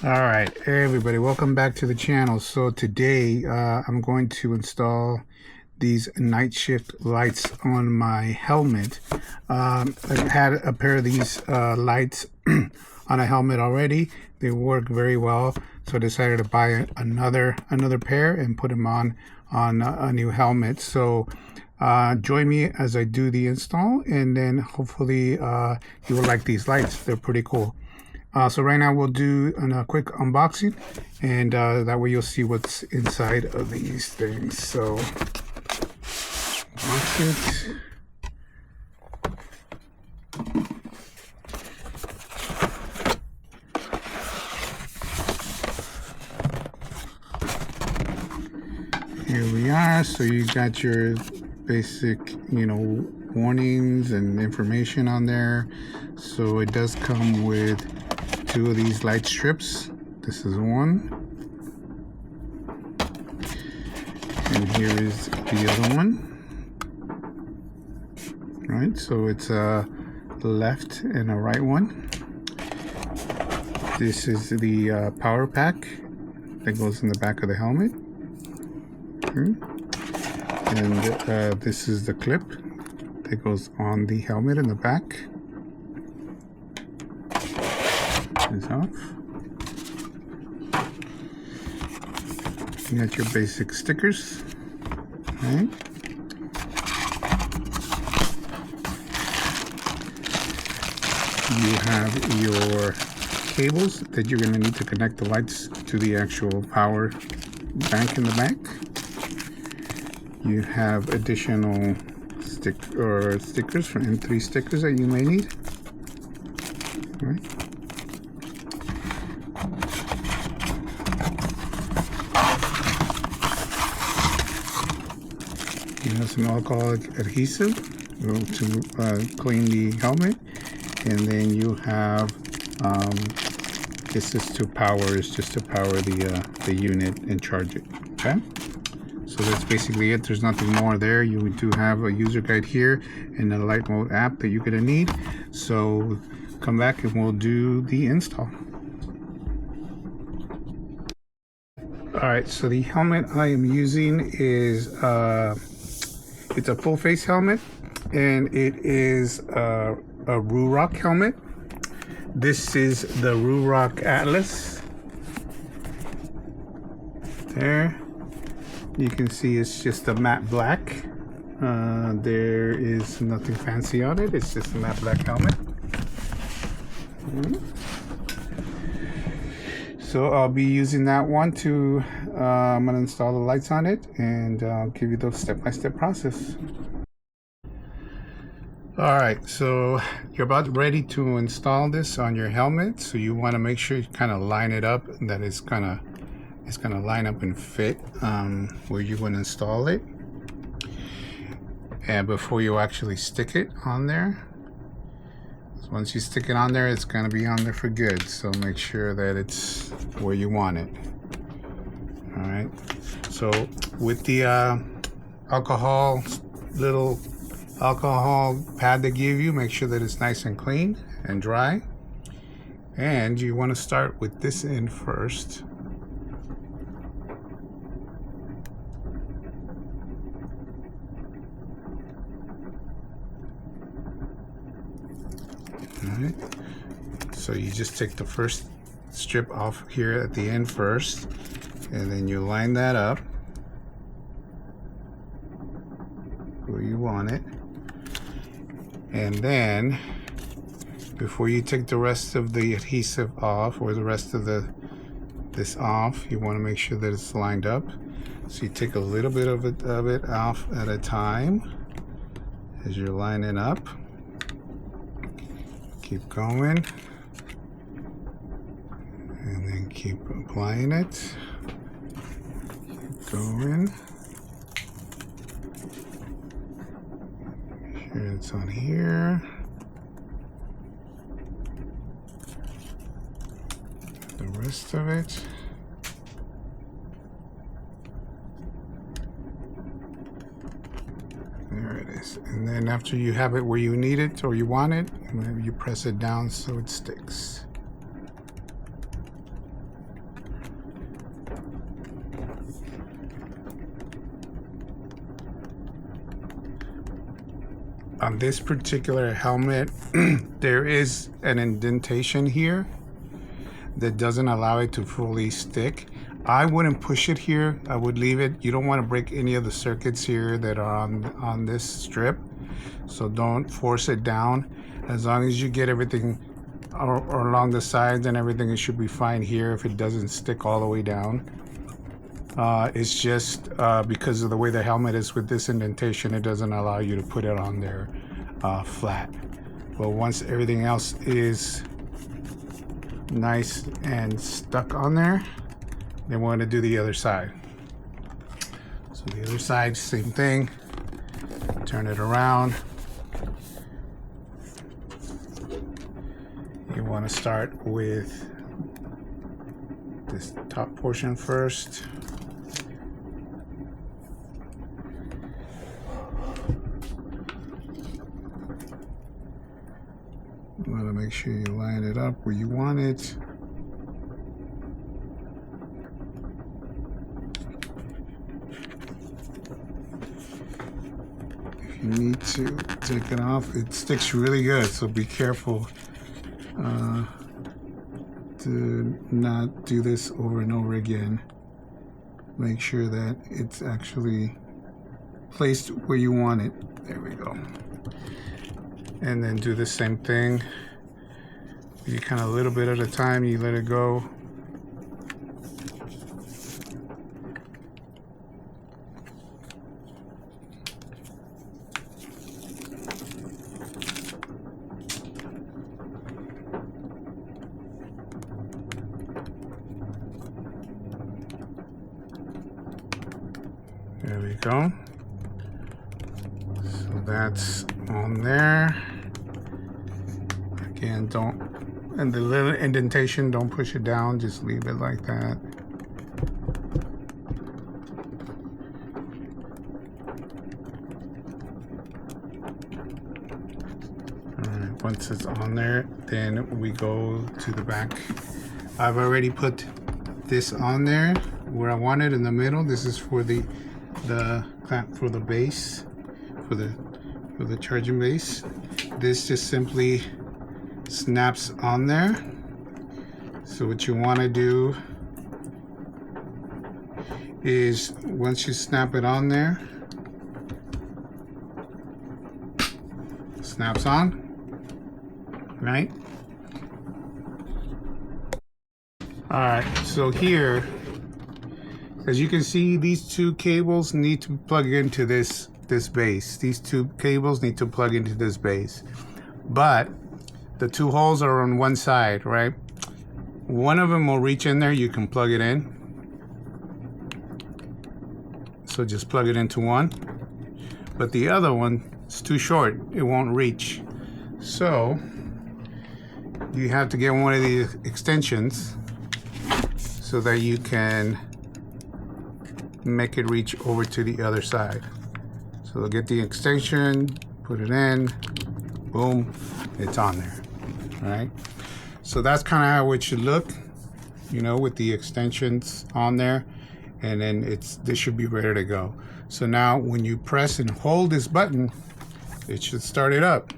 All right, hey everybody, welcome back to the channel. So today I'm going to install these night shift lights on my helmet. I've had a pair of these lights on a helmet already. They work very well, so I decided to buy another pair and put them on a new helmet. So join me as I do the install, and then hopefully you will like these lights. They're pretty cool. So right now we'll do a quick unboxing, and that way you'll see what's inside of these things. So box it. Here we are. So you got your basic, warnings and information on there. So it does come with two of these light strips. This is one, and here is the other one. Right, so it's a left and a right one. This is the power pack that goes in the back of the helmet. And this is the clip that goes on the helmet in the back. Is off. You got your basic stickers. Okay. You have your cables that you're going to need to connect the lights to the actual power bank in the back. You have additional stickers and 3 stickers that you may need. All right. You have some alcoholic adhesive to clean the helmet, and then you have this is to power. It's just to power the unit and charge it. Okay. So that's basically it. There's nothing more there. You do have a user guide here and a LightMode app that you're gonna need. So come back and we'll do the install. All right. So the helmet I am using is it's a full face helmet, and it is a Ruroc helmet. This is the Ruroc Atlas. There, you can see it's just a matte black. There is nothing fancy on it. It's just a matte black helmet. So I'll be using that one to, I'm gonna install the lights on it, and I'll give you the step-by-step process. All right, so you're about ready to install this on your helmet. So you want to make sure you kind of line it up, that it's gonna line up and fit where you're going to install it. And before you actually stick it on there, so once you stick it on there, it's going to be on there for good. So make sure that it's where you want it. All right. So with the little alcohol pad they give you, make sure that it's nice and clean and dry. And you want to start with this end first. Alright, so you just take the first strip off here at the end first, and then you line that up where you want it. And then before you take the rest of the adhesive off, or the rest of this off, you want to make sure that it's lined up. So you take a little bit of it off at a time as you're lining up. Keep going, and then keep applying it. Keep going. Make sure it's on here. The rest of it. There it is. And then after you have it where you need it or you want it, you press it down so it sticks. on this particular helmet, there is an indentation here that doesn't allow it to fully stick. I wouldn't push it here. I would leave it. You don't want to break any of the circuits here that are on this strip. So don't force it down. As long as you get everything or along the sides and everything, it should be fine here if it doesn't stick all the way down. It's just because of the way the helmet is with this indentation, it doesn't allow you to put it on there flat. But once everything else is nice and stuck on there, then we're going to do the other side. So the other side, same thing. Turn it around. You want to start with this top portion first. You want to make sure you line it up where you want it. If you need to take it off, it sticks really good, so be careful to not do this over and over again. Make sure that it's actually placed where you want it. There we go. And then do the same thing. You kind of a little bit at a time, you let it go. There we go. So that's on there. Again, and the little indentation, don't push it down, just leave it like that. Alright, once it's on there, then we go to the back. I've already put this on there where I want it in the middle. This is for the clamp for the base, for the charging base. This just simply snaps on there. So what you want to do is once you snap it on there, snaps on, right? All right, so here, as you can see, these two cables need to plug into this base. These two cables need to plug into this base, but the two holes are on one side, right? One of them will reach in there, you can plug it in. So just plug it into one. But the other one is too short, it won't reach. So you have to get one of these extensions so that you can make it reach over to the other side. So get the extension, put it in, boom, it's on there. All right, so that's kind of how it should look, you know, with the extensions on there, and then this should be ready to go. So now when you press and hold this button, it should start it up.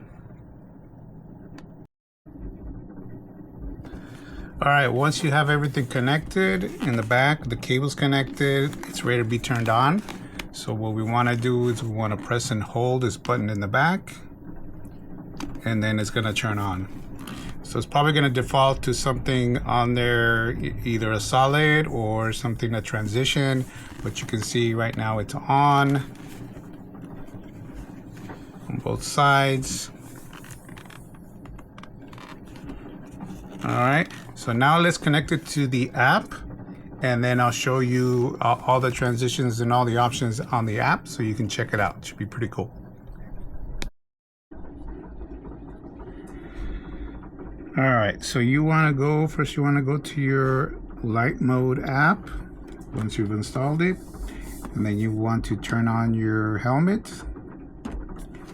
All right, once you have everything connected in the back, the cable's connected, it's ready to be turned on. So what we want to do is we want to press and hold this button in the back, and then it's going to turn on. So it's probably going to default to something on there, either a solid or something a transition, but you can see right now it's on both sides. All right, so now let's connect it to the app, and then I'll show you all the transitions and all the options on the app so you can check it out. It should be pretty cool. All right, so you want to go to your LightMode app once you've installed it, and then you want to turn on your helmet.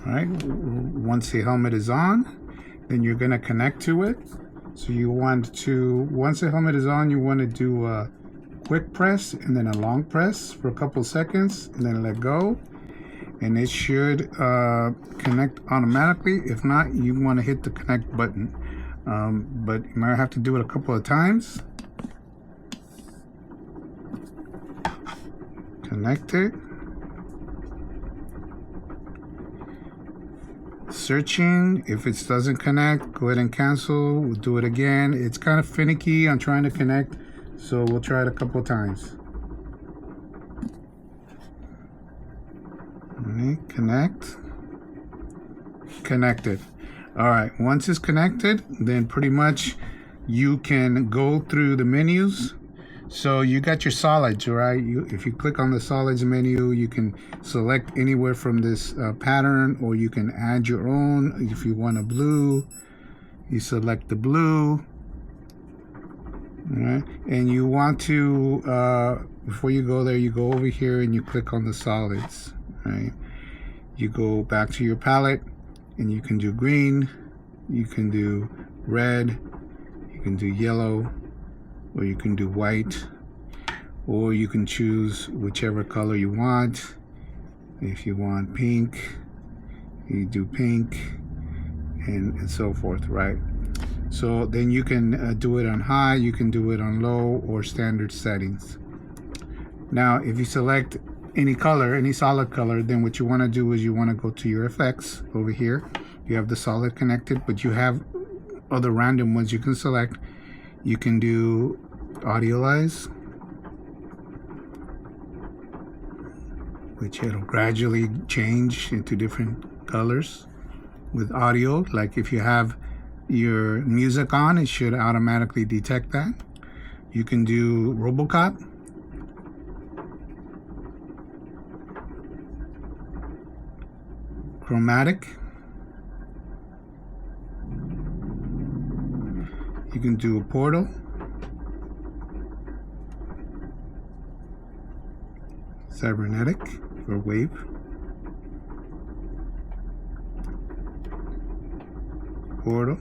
All right, once the helmet is on, then you're going to connect to it. So you want to, once the helmet is on, you want to do a quick press and then a long press for a couple seconds, and then let go. and it should connect automatically. If not, you want to hit the connect button, but you might have to do it a couple of times. Connect it. Searching. If it doesn't connect, go ahead and cancel. We'll do it again. It's kind of finicky on trying to connect, so we'll try it a couple of times. Connect. Connected. All right, once it's connected, then pretty much you can go through the menus. So you got your solids, right? If you click on the solids menu, you can select anywhere from this pattern, or you can add your own. If you want a blue, you select the blue. All right, and you want to, before you go there, you go over here and you click on the solids, right? You go back to your palette and you can do green, you can do red, you can do yellow, or you can do white, or you can choose whichever color you want. If you want pink, you do pink, and so forth, right? So then you can do it on high, you can do it on low, or standard settings. Now, if you select any color, any solid color, then what you want to do is you want to go to your effects over here. You have the solid connected, but you have other random ones you can select. You can do audiolize, which it'll gradually change into different colors with audio. Like if you have your music on, it should automatically detect that. You can do Robocop. Chromatic. You can do a portal. Cybernetic or wave. Portal.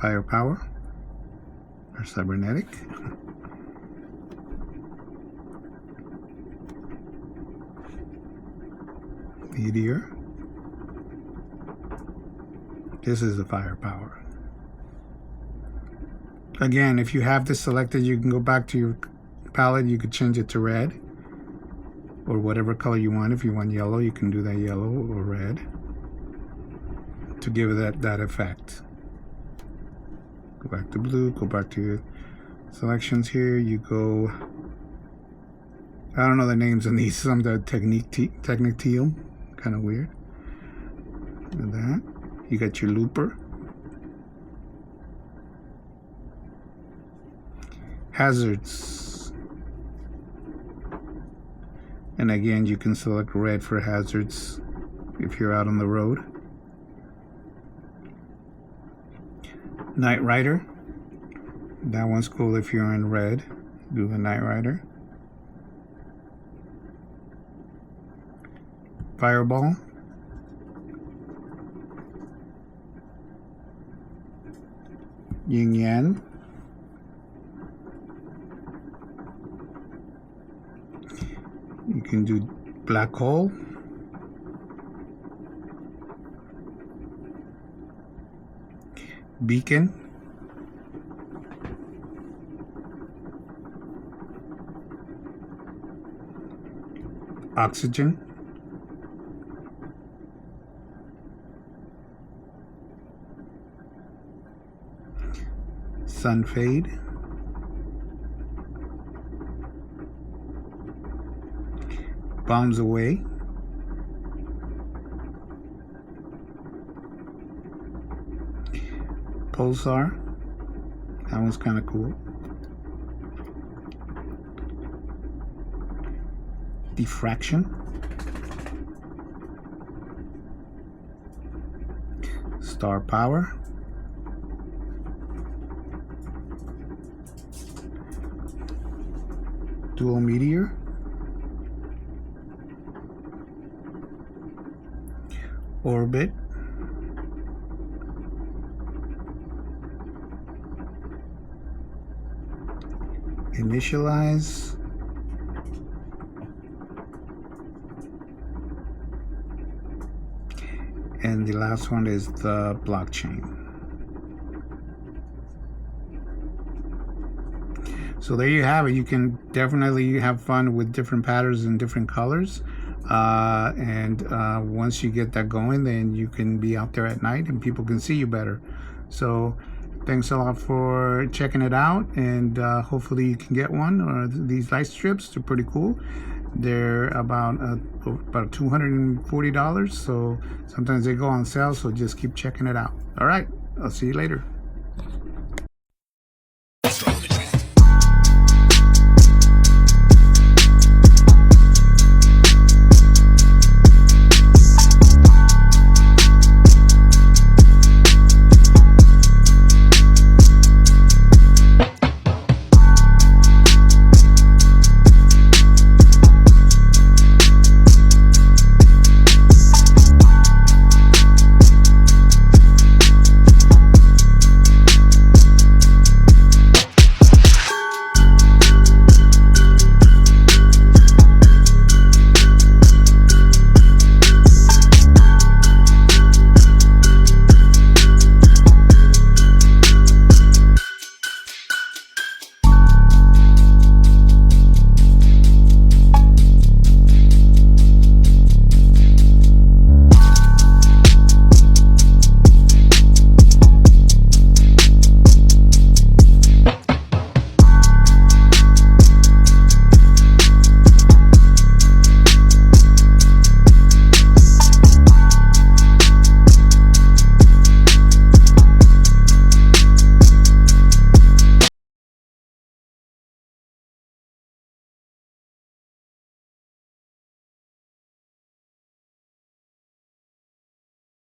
Firepower or cybernetic. Meteor. This is the firepower. Again, if you have this selected, you can go back to your palette. You could change it to red or whatever color you want. If you want yellow, you can do that yellow or red to give it that effect. Go back to blue, go back to your selections here. You go, I don't know the names on these. Some of the Technic Teal, kind of weird. Look at that. You got your looper. Hazards. And again, you can select red for hazards if you're out on the road. Night Rider. That one's cool if you're in red. Do the Night Rider. Fireball. Yin Yang. You can do Black Hole. Beacon. Oxygen. Sun Fade. Bombs Away. Pulsar. That one's kind of cool. Diffraction. Star Power. Dual Meteor. Orbit. initialize. And the last one is the blockchain. So there you have it. You can definitely have fun with different patterns and different colors. Once you get that going, then you can be out there at night and people can see you better. So thanks a lot for checking it out, and hopefully you can get one. Or these light strips, they're pretty cool. They're about $240, so sometimes they go on sale, so just keep checking it out. All right, I'll see you later.